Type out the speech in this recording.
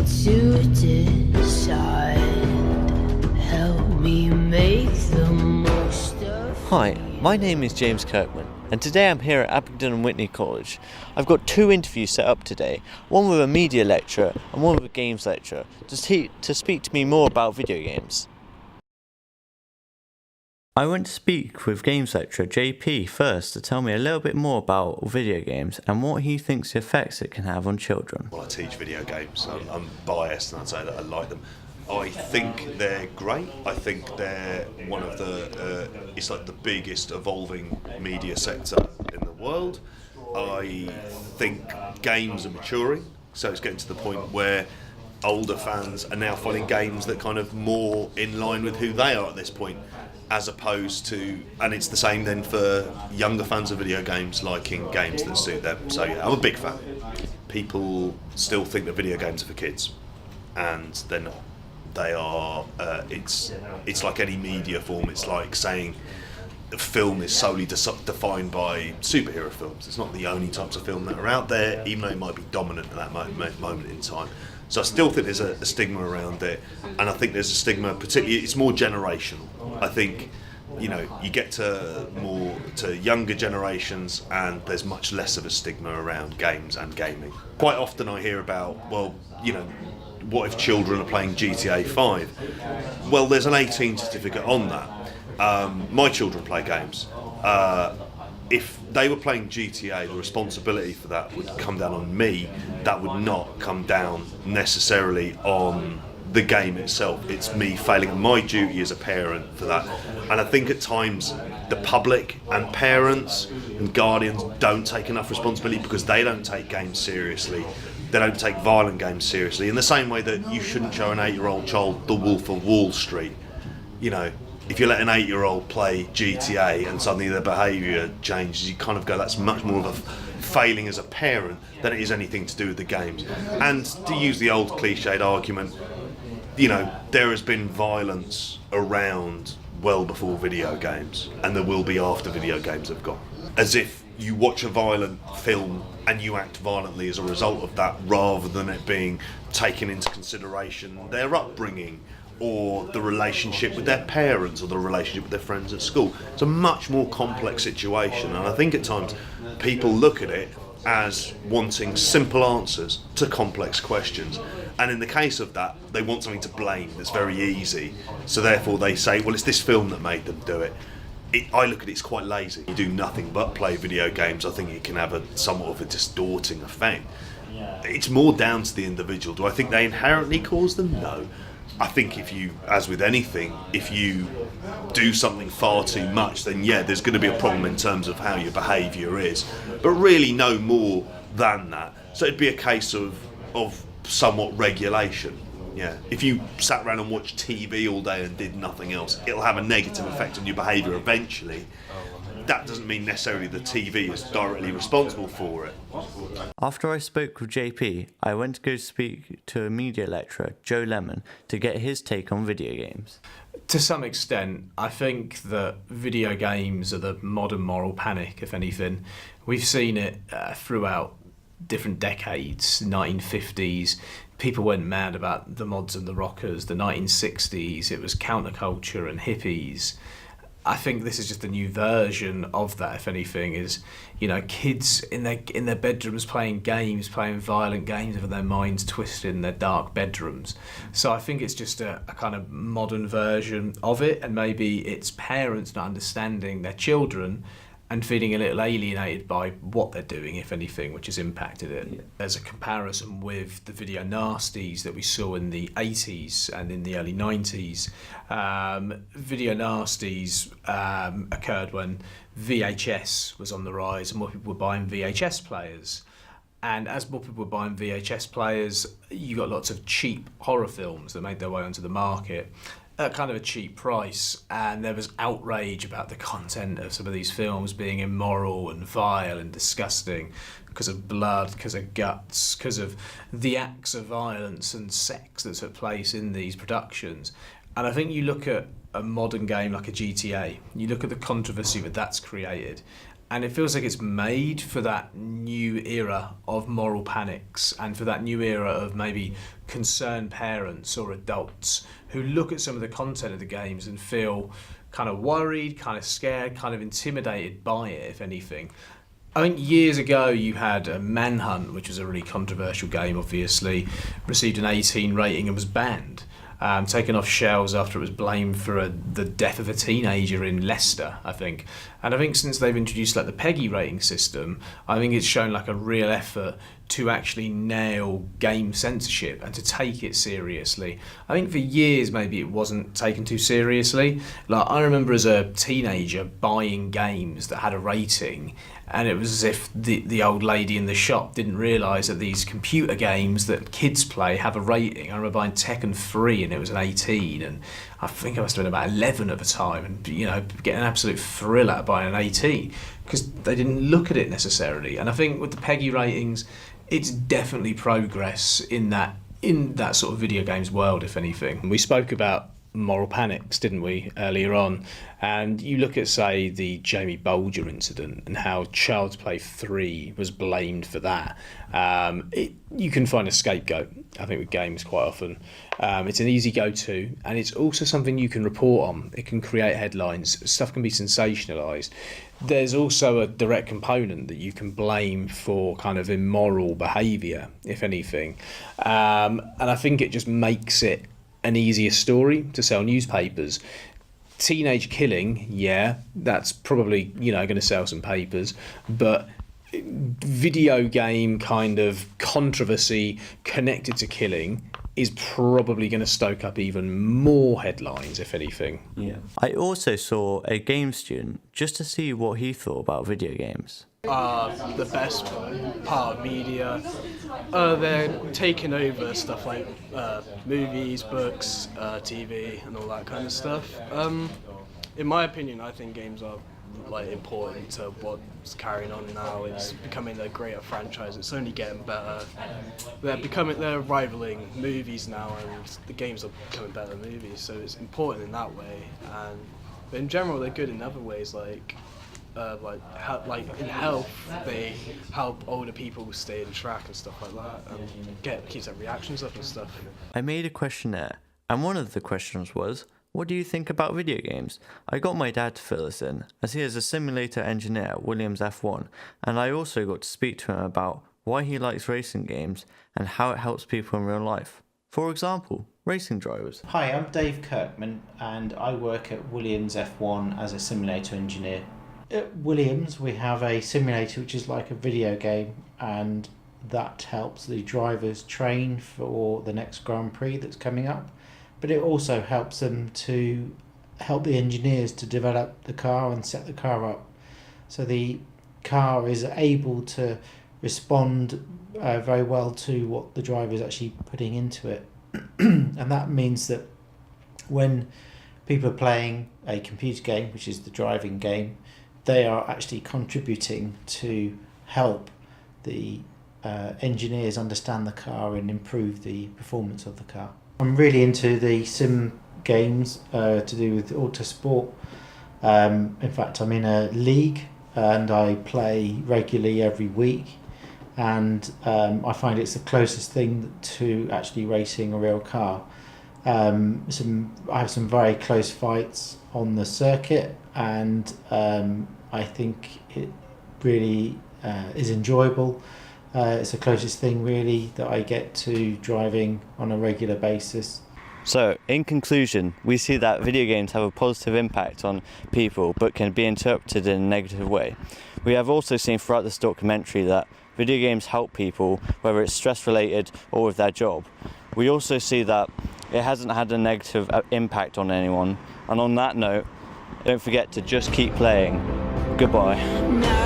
to decide. Help me make the most of. Hi, my name is James Kirkman, and today I'm here at Abingdon and Whitney College. I've got two interviews set up today, one with a media lecturer and one with a games lecturer, to speak to me more about video games. I went to speak with games lecturer JP first to tell me a little bit more about video games and what he thinks the effects it can have on children. Well, I teach video games. I'm biased and I'd say that I like them. I think they're great. I think they're one of the, it's like the biggest evolving media sector in the world. I think games are maturing, so it's getting to the point where older fans are now finding games that kind of more in line with who they are at this point, as opposed to, and it's the same then for younger fans of video games liking games that suit them. So yeah, I'm a big fan. People still think that video games are for kids, and they're not. They are, it's like any media form. It's like saying film is solely defined by superhero films. It's not the only types of film that are out there, even though it might be dominant at that moment in time. So I still think there's a stigma around it, and I think there's a stigma, particularly, it's more generational. I think, you know, you get to younger generations and there's much less of a stigma around games and gaming. Quite often I hear about, well, you know, what if children are playing GTA 5? Well, there's an 18 certificate on that. My children play games. If they were playing GTA, the responsibility for that would come down on me. That would not come down necessarily on the game itself. It's me failing at my duty as a parent for that. And I think at times the public and parents and guardians don't take enough responsibility because they don't take games seriously. They don't take violent games seriously. In the same way that you shouldn't show an 8-year-old child The Wolf of Wall Street. You know, if you let an 8-year-old play GTA and suddenly their behaviour changes, you kind of go, that's much more of a failing as a parent than it is anything to do with the games. And to use the old cliched argument, you know, there has been violence around well before video games, and there will be after video games have gone. As if you watch a violent film and you act violently as a result of that, rather than it being taken into consideration their upbringing or the relationship with their parents or the relationship with their friends at school. It's a much more complex situation, and I think at times people look at it as wanting simple answers to complex questions. And in the case of that, they want something to blame that's very easy. So therefore they say, well, it's this film that made them do it. I look at it as quite lazy. You do nothing but play video games. I think it can have somewhat of a distorting effect. It's more down to the individual. Do I think they inherently cause them? No. I think if you, as with anything, if you do something far too much, then yeah, there's going to be a problem in terms of how your behaviour is. But really no more than that. So it'd be a case of somewhat regulation. Yeah. If you sat around and watched TV all day and did nothing else, it'll have a negative effect on your behaviour eventually. That doesn't mean necessarily the TV is directly responsible for it. After I spoke with JP, I went to go speak to a media lecturer, Joe Lemon, to get his take on video games. To some extent, I think that video games are the modern moral panic, if anything. We've seen it throughout different decades. 1950s, people went mad about the mods and the rockers. The 1960s, it was counterculture and hippies. I think this is just a new version of that, if anything, is, you know, kids in their bedrooms playing violent games with their minds twisted in their dark bedrooms. So I think it's just a kind of modern version of it, and maybe it's parents not understanding their children and feeling a little alienated by what they're doing, if anything, which has impacted it. Yeah. There's a comparison with the video nasties that we saw in the 80s and in the early 90s. Video nasties occurred when VHS was on the rise and more people were buying VHS players. And as more people were buying VHS players, you got lots of cheap horror films that made their way onto the market at kind of a cheap price, and there was outrage about the content of some of these films being immoral and vile and disgusting because of blood, because of guts, because of the acts of violence and sex that took place in these productions. And I think you look at a modern game like a GTA, you look at the controversy that that's created, and it feels like it's made for that new era of moral panics and for that new era of maybe concerned parents or adults who look at some of the content of the games and feel kind of worried, kind of scared, kind of intimidated by it, if anything. I think years ago you had Manhunt, which was a really controversial game, obviously, received an 18 rating and was banned. Taken off shelves after it was blamed for the death of a teenager in Leicester, I think. And I think since they've introduced like the PEGI rating system, I think it's shown like a real effort to actually nail game censorship and to take it seriously. I think for years maybe it wasn't taken too seriously. Like I remember as a teenager buying games that had a rating, and it was as if the old lady in the shop didn't realise that these computer games that kids play have a rating. I remember buying Tekken 3 and it was an 18, and I think I must have been about 11 at the time, and you know, getting an absolute thrill out of buying an 18 because they didn't look at it necessarily. And I think with the PEGI ratings, it's definitely progress in that sort of video games world, if anything. We spoke about moral panics, didn't we, earlier on? And you look at, say, the Jamie Bulger incident and how Child's Play 3 was blamed for that. You can find a scapegoat, I think, with games quite often. It's an easy go-to, and it's also something you can report on. It can create headlines. Stuff can be sensationalised. There's also a direct component that you can blame for kind of immoral behaviour, if anything. And I think it just makes it an easier story to sell newspapers. Teenage killing, yeah, that's probably, going to sell some papers, but video game kind of controversy connected to killing is probably going to stoke up even more headlines, if anything. Yeah. I also saw a game student just to see what he thought about video games. The best part of media. They're taking over stuff like movies, books, TV, and all that kind of stuff. In my opinion, I think games are like important to what's carrying on now. It's becoming a greater franchise. It's only getting better. They're rivaling movies now, and the games are becoming better than movies. So it's important in that way. But in general, they're good in other ways, like in health, they help older people stay in track and stuff like that, and keeps their reactions up and stuff. I made a questionnaire, and one of the questions was, what do you think about video games? I got my dad to fill this in, as he is a simulator engineer at Williams F1, and I also got to speak to him about why he likes racing games and how it helps people in real life. For example, racing drivers. Hi, I'm Dave Kirkman, and I work at Williams F1 as a simulator engineer. At Williams, we have a simulator which is like a video game, and that helps the drivers train for the next Grand Prix that's coming up. But it also helps them to help the engineers to develop the car and set the car up. So the car is able to respond very well to what the driver is actually putting into it. And that means that when people are playing a computer game, which is the driving game, they are actually contributing to help the engineers understand the car and improve the performance of the car. I'm really into the sim games to do with autosport. In fact, I'm in a league and I play regularly every week, and I find it's the closest thing to actually racing a real car. I have some very close fights on the circuit, and I think it really is enjoyable. It's the closest thing really that I get to driving on a regular basis. So, in conclusion, we see that video games have a positive impact on people but can be interpreted in a negative way. We have also seen throughout this documentary that video games help people, whether it's stress related or with their job. We also see that it hasn't had a negative impact on anyone. And on that note, don't forget to just keep playing. Goodbye. Now